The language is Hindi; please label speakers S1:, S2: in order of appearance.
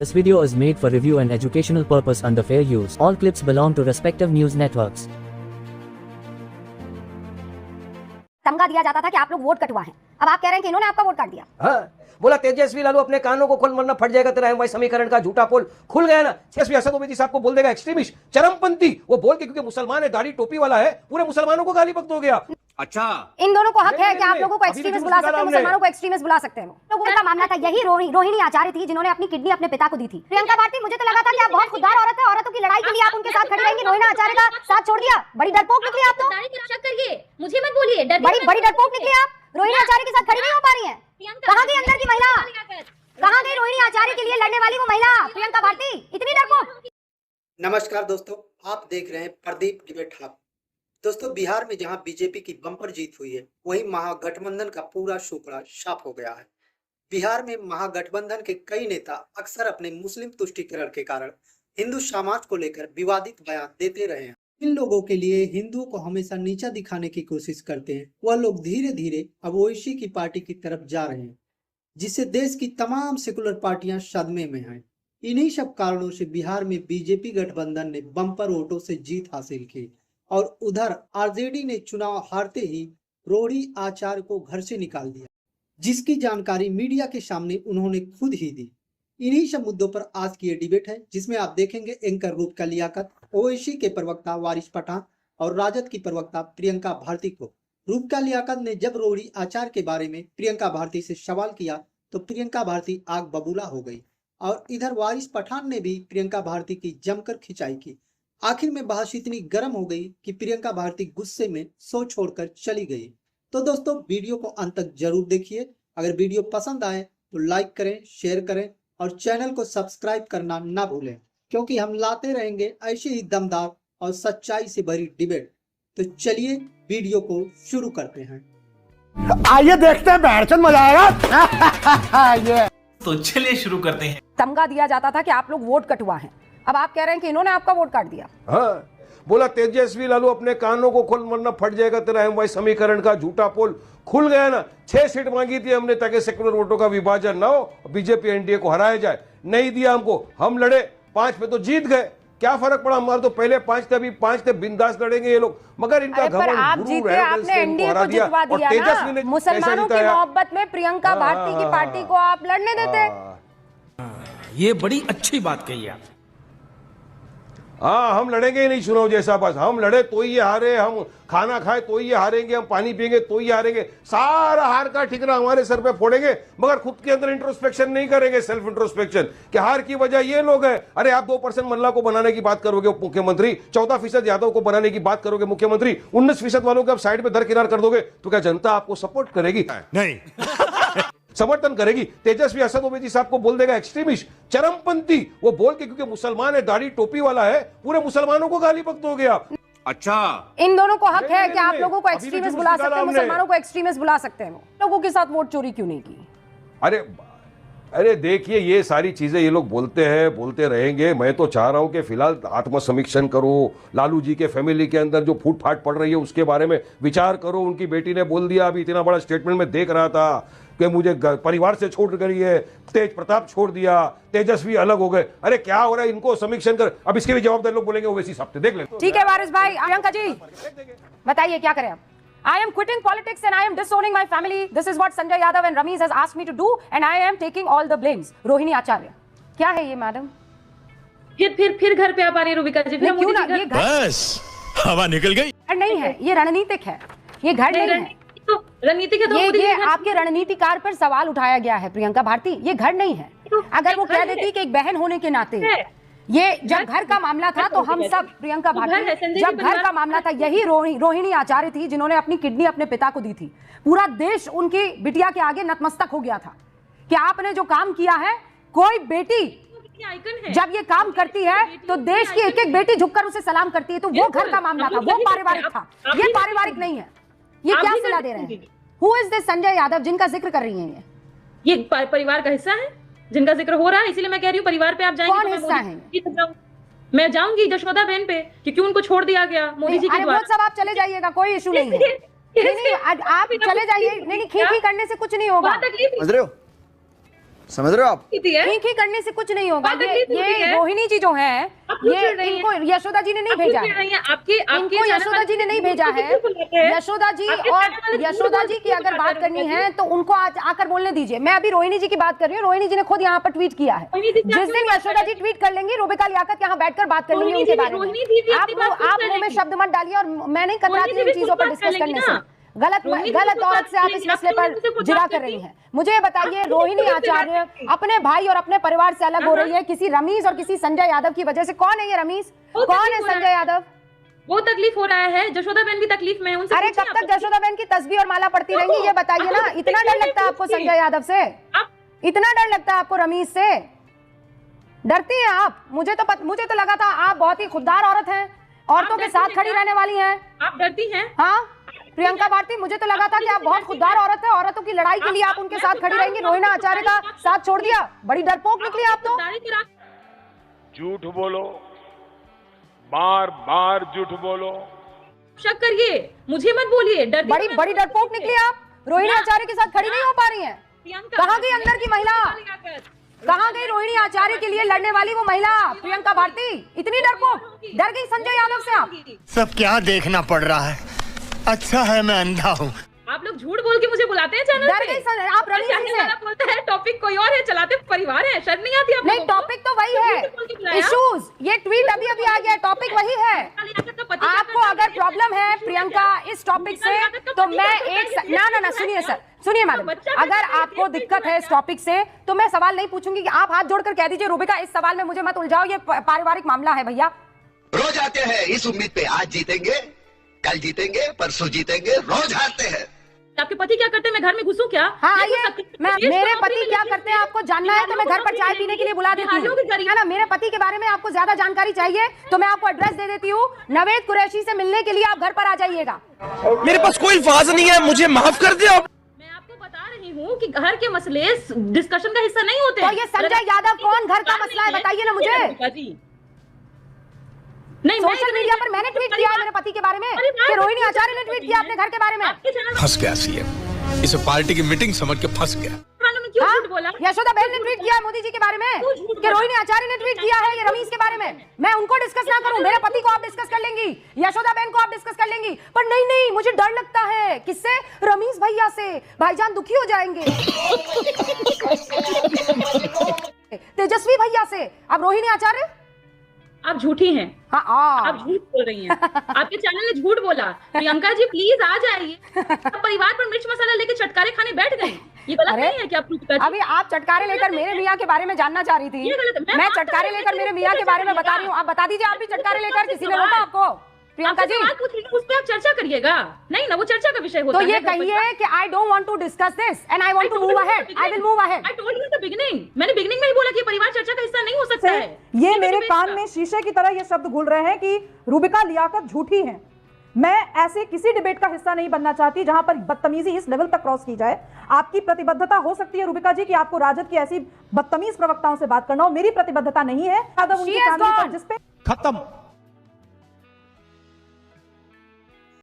S1: This video is made for review and educational purpose under fair use. All clips belong to respective news networks.
S2: तमगा दिया जाता था कि आप लोग वोट कटवा हैं। अब आप कह रहे हैं कि इन्होंने आपका वोट काट दिया।
S3: हाँ, बोला तेजस्वी लालू अपने कानों को खोल वरना फट जाएगा तेरा एमवाई समीकरण का झूठा पोल खुल गया ना। तेजस्वी असद ओवैसी साहब को बोल देगा एक्सट्रीमिस्ट, चरमपंथी। वो बोल के क्योंकि मुसलमान है, दाढ़ी टोपी वाला है, पूरे मुसलमानों को गाली बक दोगे आप।
S4: अच्छा,
S2: इन दोनों को हक है कि आप लोगों को एक्सट्रीमिस्ट बुला सकते हैं, मुसलमानों को एक्सट्रीमिस्ट बुला सकते हैं। लोगों का मामला था यही रोहिणी आचार्य थी जिन्होंने अपनी किडनी अपने पिता को दी थी। प्रियंका भारती, मुझे तो लगा था कि आप बहुत खुददार औरत है, औरतों की लड़ाई के लिए आप उनके साथ खड़ी रहेंगी। रोहिणी आचार्य का साथ छोड़ दिया, बड़ी डरपोक निकली आप तो।
S5: शक करिए, मुझे मत बोलिए।
S2: बड़ी डरपोक निकली आप। रोहिणी आचार्य के साथ खड़ी नहीं हो पा रही है। कहाँ गई अंदर की महिला? कहाँ गई रोहिणी आचार्य के लिए लड़ने वाली वो महिला प्रियंका भारती? इतनी डरपोक।
S6: नमस्कार दोस्तों, आप देख रहे हैं प्रदीप डिबेट हब। दोस्तों, बिहार में जहां बीजेपी की बम्पर जीत हुई है, वहीं महागठबंधन का पूरा शुक्ला साफ हो गया है। बिहार में महागठबंधन के कई नेता अक्सर अपने मुस्लिम तुष्टीकरण के कारण हिंदू समाज को लेकर विवादित बयान देते रहे हैं। इन लोगों के लिए हिंदुओं को हमेशा नीचा दिखाने की कोशिश करते हैं। वह लोग धीरे धीरे अब ओवैसी की पार्टी की तरफ जा रहे हैं, जिससे देश की तमाम सेकुलर पार्टियां सदमे में हैं। इन्हीं सब कारणों से बिहार में बीजेपी गठबंधन ने बम्पर वोटों से जीत हासिल की और उधर आरजेडी ने चुनाव हारते ही रोहिणी आचार्य को घर से निकाल दिया, जिसकी जानकारी मीडिया के सामने उन्होंने खुद ही दी। इन्हीं सब मुद्दों पर आज की ये डिबेट है, जिसमें आप देखेंगे एंकर रूपका लियाकत, ओवैसी के प्रवक्ता वारिस पठान और राजद की प्रवक्ता प्रियंका भारती को। रूपका लियाकत ने जब रोहिणी आचार्य के बारे में प्रियंका भारती से सवाल किया तो प्रियंका भारती आग बबूला हो गई और इधर वारिस पठान ने भी प्रियंका भारती की जमकर खिंचाई की। आखिर में बहस इतनी गर्म हो गई कि प्रियंका भारती गुस्से में शो छोड़कर चली गई। तो दोस्तों, वीडियो को अंत तक जरूर देखिए। अगर वीडियो पसंद आए तो लाइक करें, शेयर करें और चैनल को सब्सक्राइब करना ना भूलें, क्योंकि हम लाते रहेंगे ऐसे ही दमदार और सच्चाई से भरी डिबेट। तो चलिए वीडियो को शुरू करते हैं।
S7: आइए देखते हैं, बैठचंद मजा आएगा।
S4: तो चलिए शुरू करते हैं।
S2: तमगा दिया जाता था कि आप लोग वोट कटवा हैं। अब आप कह रहे हैं कि इन्होंने आपका वोट काट दिया।
S3: हाँ, बोला तेजस्वी लालू अपने कानों को खोल वरना फट जाएगा तेरा एमवाई समीकरण का झूठा पोल खुल गया ना। 6 सीट मांगी थी हमने ताकि सेकुलर वोटों का विभाजन ना हो, बीजेपी एनडीए को हराया जाए। नहीं दिया हमको, हम लड़े, 5 पे तो जीत गए। क्या फर्क पड़ा? हमारे तो पहले 5 थे, अभी 5 थे। बिंदास लड़ेंगे ये लोग, मगर इनका
S2: घमंड आप जीते, आपने एनडीए को जितवा दिया ना। मुसलमानों की मोहब्बत में प्रियंका भारती की पार्टी को आप लड़ने देते।
S4: ये बड़ी अच्छी बात कही आप।
S3: हाँ, हम लड़ेंगे ही नहीं चुनाव जैसा। बस हम लड़े तो ही ये हारे, हम खाना खाए तो ही ये हारेंगे, हम पानी पिएंगे तो ही हारेंगे। सारा हार का ठिकाना हमारे सर पे फोड़ेंगे, मगर खुद के अंदर इंट्रोस्पेक्शन नहीं करेंगे, सेल्फ इंट्रोस्पेक्शन कि हार की वजह ये लोग हैं। अरे आप 2% मल्ला को बनाने की बात करोगे उप मुख्यमंत्री, 14% यादव को बनाने की बात करोगे मुख्यमंत्री, 19% वालों को आप साइड में दरकिनार कर दोगे, तो क्या जनता आपको सपोर्ट करेगी?
S7: नहीं
S3: समर्थन करेगी? तेजस्वी असद ओवैसी साहब को बोल देगा एक्सट्रीमिस्ट, चरमपंथी। वो बोल के क्योंकि मुसलमान है, दाढ़ी टोपी वाला है, पूरे मुसलमानों को गाली बक दोगे आप।
S4: अच्छा,
S2: इन दोनों को हक है कि आप लोगों को एक्सट्रीमिस्ट बुला सकते हैं, मुसलमानों को एक्सट्रीमिस्ट बुला सकते हैं। लोगों के साथ वोट चोरी क्यों नहीं की?
S3: अरे देखिए, ये सारी चीजें ये लोग बोलते हैं, बोलते रहेंगे। मैं तो चाह रहा हूं कि फिलहाल आत्मसमीक्षण करो, लालू जी के फैमिली के अंदर जो फूट फाट पड़ रही है उसके बारे में विचार करो। उनकी बेटी ने बोल दिया, अभी इतना बड़ा स्टेटमेंट में देख रहा था कि मुझे परिवार से छोड़ गई है, तेज प्रताप छोड़ दिया, तेजस्वी अलग हो गए। अरे क्या हो रहा है, इनको समीक्षण कर। अब इसके भी जवाबदार लोग बोलेंगे ओवैसी साहब, देख ले।
S2: ठीक है वारिस भाई, प्रियंका जी बताइए क्या करें आप? I am quitting politics and I am disowning my family. This is what Sanjay Yadav and Ramesh has asked me to do and I am taking all the blames. Rohini आचार्य, क्या है ये मैडम?
S5: फिर घर पे आप आ रही रूबिका जी?
S2: क्यों ना, ये घर
S7: बस हवा निकल गई।
S2: नहीं है, ये रणनीतिक है, ये घर नहीं है।
S5: तो रणनीति के
S2: ये आपके रणनीतिकार पर सवाल उठाया गया है प्रियंका भारती, ये घर नहीं है। अगर वो कह देती कि एक बहन होने के नाते, ये जब घर का मामला था तो हम सब, प्रियंका भारती, जब घर का मामला था, यही रोहिणी आचार्य थी जिन्होंने अपनी किडनी अपने पिता को दी थी। पूरा देश उनकी बिटिया के आगे नतमस्तक हो गया था कि आपने जो काम किया है, कोई बेटी जब ये काम करती है तो देश की एक एक बेटी झुककर उसे सलाम करती है। तो वो घर का मामला था, वो पारिवारिक था, ये पारिवारिक नहीं है। ये क्या सलाह दे रहे हैं? Who is this Sanjay Yadav जिनका जिक्र कर रही हैं?
S5: ये परिवार का हिस्सा है जिनका जिक्र हो रहा है, इसीलिए मैं कह रही हूँ परिवार पे आप जाएंगे।
S2: कौन हिस्सा है?
S5: मैं जाऊंगी यशोदा बहन पे, क्योंकि उनको छोड़ दिया गया मोदी जी के द्वारा।
S2: वो सब आप चले जाइएगा, कोई इशू नहीं है। नहीं, आप चले जाइए। नहीं, खी करने से कुछ नहीं होगा।
S8: समझ रहे हो आप?
S2: ही करने से कुछ नहीं होगा। ये रोहिणी जी जो है, ये इनको यशोदा जी ने नहीं भेजा है, इनको यशोदा जी ने नहीं भेजा है। यशोदा जी और यशोदा जी की अगर बात करनी है तो उनको आज आकर बोलने दीजिए। मैं अभी रोहिणी जी की बात कर रही हूँ। रोहिणी जी ने खुद यहाँ पर ट्वीट किया है। जिस दिन यशोदा जी ट्वीट कर लेंगी, रूबिका लियाकत यहाँ बैठकर बात कर लेंगी उनके बारे में। आप मुंह में शब्द मत डालिए, और मैं नहीं कतराती इन चीजों पर डिस्कस करने से। गलत औरत से आप इस मसले पर जिरा कर रही हैं। मुझे बताइए, रोहिणी आचार्य अपने भाई और अपने परिवार से अलग हो रही है किसी रमीज और किसी संजय यादव की वजह से। कौन है ये रमीज, कौन है संजय यादव?
S5: वो तकलीफ हो रहा है, जशोदा बहन भी तकलीफ में है। उनसे
S2: अरे कब तक जशोदा बहन की तस्बीह और माला पड़ती रहेंगी, ये बताइए ना। इतना डर लगता है आपको संजय यादव से? इतना डर लगता है आपको रमीज से? डरती हैं आप? मुझे तो लगा था आप बहुत ही खुददार औरत हैं, औरतों के साथ खड़ी रहने वाली हैं।
S5: आप डरती हैं?
S2: हाँ प्रियंका भारती, मुझे तो लगा था कि आप बहुत खुददार औरत है, औरतों की लड़ाई के लिए आप उनके साथ खड़ी रहेंगी। रोहिणी आचार्य का साथ छोड़ दिया, बड़ी डरपोक निकली आप तो।
S9: झूठ बोलो, बार बार झूठ बोलो,
S5: शक करिए, मुझे मत बोलिए।
S2: बड़ी डरपोक निकली आप। रोहिणी आचार्य के साथ खड़ी नहीं हो पा रही हैं। कहाँ गई अंदर की महिला? कहाँ गई रोहिणी आचार्य के लिए लड़ने वाली वो महिला प्रियंका भारती? इतनी डरपोक, डर गई संजय यादव से आप?
S7: सब क्या देखना पड़ रहा है, अच्छा है मैं अंधा हूँ।
S5: आप लोग झूठ बोल के मुझे बुलाते हैं चैनल
S2: डर गई सर, आप रमीज से
S5: बोलते हैं टॉपिक कोई और है, चलाते परिवार है। शर्म नहीं आती?
S2: नहीं, टॉपिक तो वही है, इश्यूज। ये ट्वीट अभी आ गया, टॉपिक वही है। आपको अगर प्रॉब्लम है प्रियंका इस टॉपिक से, तो मैं ना सुनिए सर, सुनिए मैडम, अगर आपको दिक्कत है इस टॉपिक से तो मैं सवाल नहीं पूछूंगी कि आप हाथ जोड़कर कह दीजिए रूबिका इस सवाल में मुझे मत उलझाओ, ये पारिवारिक मामला है। भैया
S10: रोज आते हैं इस उम्मीद पे, आज जीतेंगे, कल जीतेंगे, परसों जीतेंगे, रोज हारते हैं।
S5: आपके पति क्या करते हैं? मैं घर में घुसूं क्या?
S2: हाँ आइए, मेरे पति क्या करते हैं आपको जानना है तो मैं घर पर चाय पीने के लिए बुला देती हूँ, है ना। मेरे पति के बारे में आपको ज्यादा जानकारी चाहिए तो मैं आपको एड्रेस दे देती हूँ। नवेद कुरैशी से मिलने के लिए आप घर पर आ जाइएगा।
S4: मेरे पास कोई अल्फाज नहीं है, मुझे माफ कर दे।
S5: मैं आपको बता रही हूँ कि घर के मसले डिस्कशन का हिस्सा नहीं होते।
S2: तो ये संजय यादव कौन घर का मसला है, बताइए ना मुझे। नहीं, सोशल मीडिया पर मैंने ट्वीट किया है मेरे पति के बारे में, कि रोहिणी आचार्य ने ट्वीट किया अपने घर के बारे में।
S7: फंस गया सीएम, इसे पार्टी की मीटिंग समझ के फंस गया।
S2: यशोदा बहन ने ट्वीट किया है मोदी जी के बारे में, कि रोहिणी आचार्य ने ट्वीट किया है ये रमीज के बारे में। मैं उनको डिस्कस ना करूं, मेरे पति को आप डिस्कस कर लेंगी, यशोदा बहन को आप डिस्कस कर लेंगी, पर नहीं, मुझे डर लगता है। किससे? रमीज भैया से। भाईजान दुखी हो जाएंगे। तेजस्वी भैया से। अब रोहिणी आचार्य,
S5: आप झूठी हैं।
S2: हाँ,
S5: आप झूठ बोल रही हैं। आपके चैनल ने झूठ बोला। प्रियंका जी प्लीज आ जाइए। परिवार पर मिर्च मसाला लेके चटकारे खाने बैठ गए, ये गलत नहीं है कि आप?
S2: अभी आप चटकारे लेकर मेरे मियाँ के बारे में जानना चाह रही थी। मैं चटकारे लेकर मेरे मियाँ के बारे में बता रही हूँ, आप बता दीजिए। आप भी चटकारे लेकर, किसी ने रोका आपको? प्रियंका जी
S5: उस पर आप चर्चा करिएगा। नहीं ना, वो चर्चा का विषय होता है।
S2: तो ये कहिए कि I don't want to discuss this and I want to move ahead. I will move ahead.
S5: I told you in the beginning, मैंने बिगिनिंग में ही बोला कि परिवार चर्चा का हिस्सा नहीं हो सकता है।
S11: ये मेरे कान में शीशे की तरह ये शब्द घुल रहे हैं कि रूबिका लियाकत झूठी है। मैं ऐसे किसी डिबेट का हिस्सा नहीं बनना चाहती जहां पर बदतमीजी इस लेवल तक क्रॉस की जाए। आपकी प्रतिबद्धता हो सकती है रूबिका जी कि आपको राजद की ऐसी बदतमीज प्रवक्ताओं से बात करना हो, मेरी प्रतिबद्धता नहीं है। जिस पे
S7: खत्म।